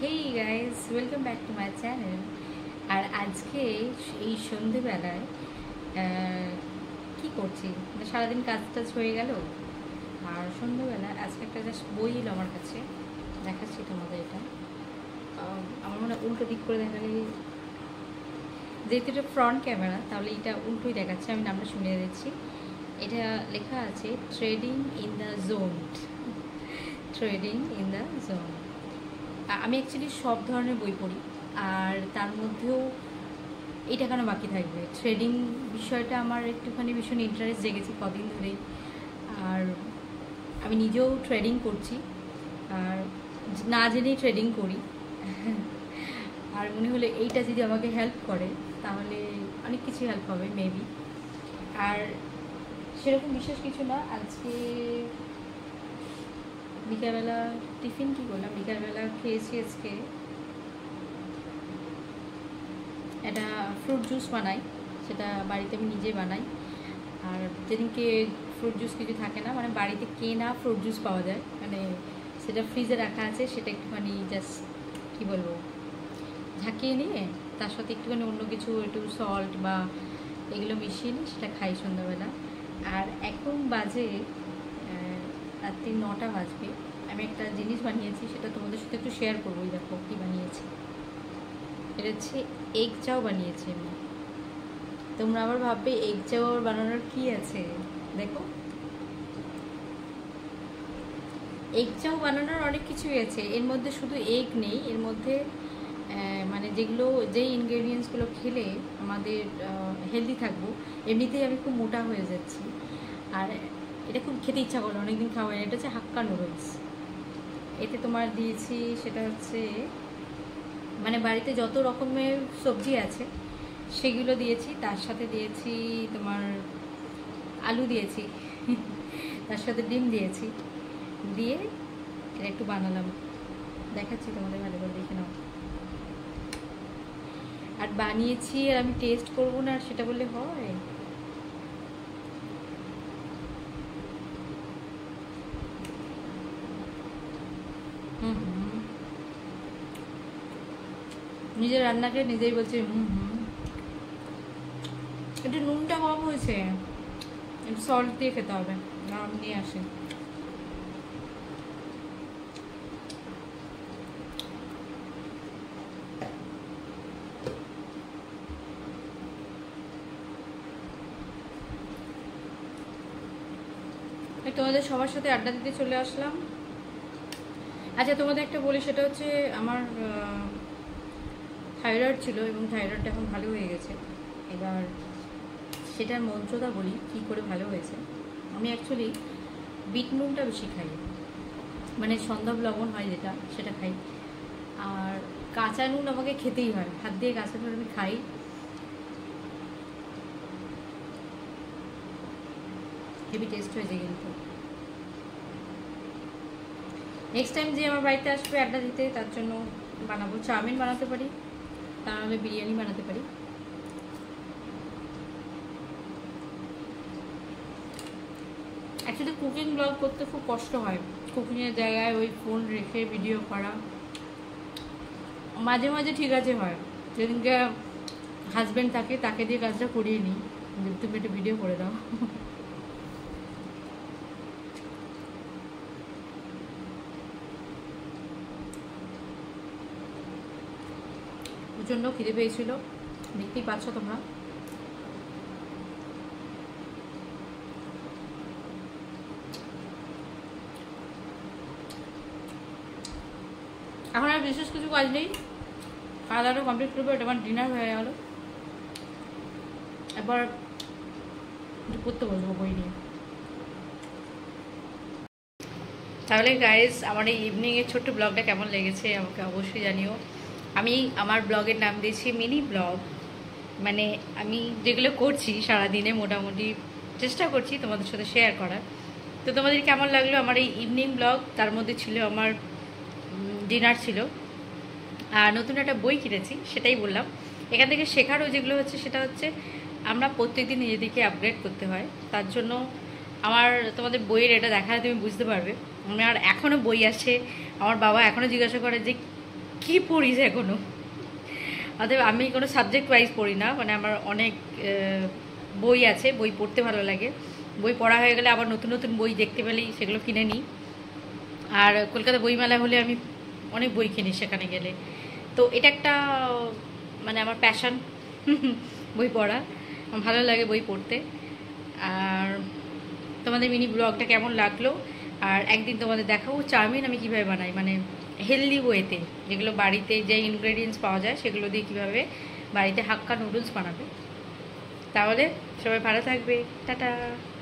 Hey guys, welcome back to my channel. আর আজকে এই সন্ধেবেলায় কি করছি, সারাদিন কাজ টাজ হয়ে গেল। আর সন্ধেবেলা আজকে একটা জাস্ট বই এলো আমার কাছে, দেখাচ্ছি তোমাদের। এটা আমার মনে হয় উল্টো দিক করে দেখালে, যেহেতু এটা ফ্রন্ট ক্যামেরা তাহলে এটা উল্টোই দেখাচ্ছে। আমি নামটা শুনিয়ে দিচ্ছি। এটা লেখা আছে trading in the zone. Trading in the zone. আমি অ্যাকচুয়ালি সব ধরনের বই পড়ি, আর তার মধ্যেও এটা কেন বাকি থাকবে। ট্রেডিং বিষয়টা আমার একটুখানি ভীষণ ইন্টারেস্ট জেগেছে কদিন ধরেই। আর আমি নিজেও ট্রেডিং করছি, আর না জেনেই ট্রেডিং করি। আর মনে হলে এইটা যদি আমাকে হেল্প করে তাহলে অনেক কিছু হেল্প হবে মেবি। আর সেরকম বিশেষ কিছু না। আজকে বিকালবেলা টিফিন কী করলাম, বিকালবেলা খেয়েছি আজকে একটা ফ্রুট জুস বানাই, সেটা বাড়িতে আমি নিজে বানাই। আর যেদিনকে ফ্রুট জুস কিছু থাকে না, মানে বাড়িতে কেনা ফ্রুট জুস পাওয়া যায়, মানে সেটা ফ্রিজে রাখা আছে, সেটা একটুখানি জাস্ট কী বলবো ঝাঁকিয়ে নিয়ে তার সাথে একটুখানি অন্য কিছু একটু সল্ট বা এগুলো মিশিয়ে নিয়ে সেটা খাই সন্ধ্যাবেলা। আর এখন বাজে রাত্রি 9টা বাজবে। আমি একটা জিনিস বানিয়েছি, সেটা তোমাদের সাথে একটু শেয়ার করবো। দেখো কী বানিয়েছি। এটা হচ্ছে এগ চাও বানিয়েছি আমি। তোমরা আবার ভাববে এগ চাও বানানোর কি আছে। দেখো, এগ চাও বানানোর অনেক কিছুই আছে, এর মধ্যে শুধু এগ নেই। এর মধ্যে মানে যেই ইনগ্রেডিয়েন্টসগুলো খেলে আমাদের হেলদি থাকবো। এমনিতেই আমি খুব মোটা হয়ে যাচ্ছি, আর এটা খুব খেতে ইচ্ছা করলো, অনেকদিন খাওয়া হয় না। এটা হচ্ছে হাক্কা নুডলস। এতে তোমার দিয়েছি সেটা হচ্ছে, মানে বাড়িতে যত রকমের সবজি আছে সেগুলো দিয়েছি, তার সাথে দিয়েছি তোমার আলু দিয়েছি, তার সাথে ডিম দিয়েছি, দিয়ে এটা একটু বানালাম। দেখাচ্ছি তোমাদের, ভালো করে দেখে নাও। আর বানিয়েছি আর আমি টেস্ট করবো না, আর সেটা বললে হয়? নিজের রান্নাকে নিজেই বলছে একটু নুনটা কম হয়েছে, একটু সল্ট দিয়ে খেতে হবে। আমি নিয়ে আসি। তোমাদের সবার সাথে আড্ডা দিতে চলে আসলাম। আচ্ছা, তোমাদের একটা বলি, সেটা হচ্ছে আমার থাইরয়েড ছিল এবং থাইরয়েডটা এখন ভালো হয়ে গেছে। এবার সেটার মন্ত্রটা বলি কী করে ভালো হয়েছে। আমি অ্যাকচুয়ালি বিট নুনটা বেশি খাই, মানে সন্দব লবণ হয় যেটা, সেটা খাই। আর কাঁচা নুন আমাকে খেতেই হয়, হাত দিয়ে কাঁচা নুন আমি খাই। হেভি টেস্ট হয়েছে কিন্তু। নেক্সট টাইম যে আমার বাড়িতে আসবে আড্ডা দিতে, তার জন্য বানাবো। চাউমিন বানাতে পারি, তা নাহলে বিরিয়ানি বানাতে পারি। অ্যাকচুয়ালি কুকিং ব্লগ করতে খুব কষ্ট হয়। কুকিংয়ের জায়গায় ওই ফোন রেখে ভিডিও করা মাঝে মাঝে ঠিক আছে হয়, যেদিনকে হাজব্যান্ড থাকে তাকে দিয়ে কাজটা করিয়ে নিই, তুমি একটু ভিডিও করে দাও। প্রচণ্ড খিদে পেয়েছিল, দেখতেই পাচ্ছ তোমরা। এখন আর বিশেষ কিছু কাজ নেই, খাওয়া দাওয়াটা কমপ্লিট করবো। এটা আমার ডিনার হয়ে গেল, এবার পড়তে বসবো বই নিয়ে। তাহলে গাইজ, আমার এই ইভিনিংয়ের ছোট্ট ব্লগটা কেমন লেগেছে আমাকে অবশ্যই জানিও। আমি আমার ব্লগের নাম দিয়েছি মিনি ব্লগ, মানে আমি যেগুলো করছি সারাদিনে মোটামুটি চেষ্টা করছি তোমাদের সাথে শেয়ার করার। তো তোমাদের কেমন লাগলো আমার এই ইভিনিং ব্লগ? তার মধ্যে ছিল আমার ডিনার ছিল, আর নতুন একটা বই কিনেছি, সেটাই বললাম। এখান থেকে শেখারও যেগুলো হচ্ছে, সেটা হচ্ছে আমরা প্রত্যেকদিন নিজেদেরকে আপগ্রেড করতে হয়। তার জন্য আমার তোমাদের বইয়ের এটা দেখালে তুমি বুঝতে পারবে। আমার এখনও বই আছে, আমার বাবা এখনও জিজ্ঞাসা করে যে কি পড়িস এখনো? অতএব আমি কোনো সাবজেক্ট ওয়াইজ পড়ি না, মানে আমার অনেক বই আছে, বই পড়তে ভালো লাগে। বই পড়া হয়ে গেলে আবার নতুন নতুন বই দেখতে পেলেই সেগুলো কিনে নিই। আর কলকাতা বইমেলা হলে আমি অনেক বই কিনি সেখানে গেলে। তো এটা একটা মানে আমার প্যাশন, বই পড়া। আমার ভালো লাগে বই পড়তে। আর তোমাদের মিনি ব্লগটা কেমন লাগলো, আর একদিন তোমাদের দেখাবো চাউমিন আমি কীভাবে বানাই, মানে হেলদি ওয়েতে, যেগুলো বাড়িতে যে ইনগ্রেডিয়েন্টস পাওয়া যায় সেগুলো দিয়ে কীভাবে বাড়িতে হাক্কা নুডলস বানাবে। তাহলে সবাই ভালো থাকবে, টাটা।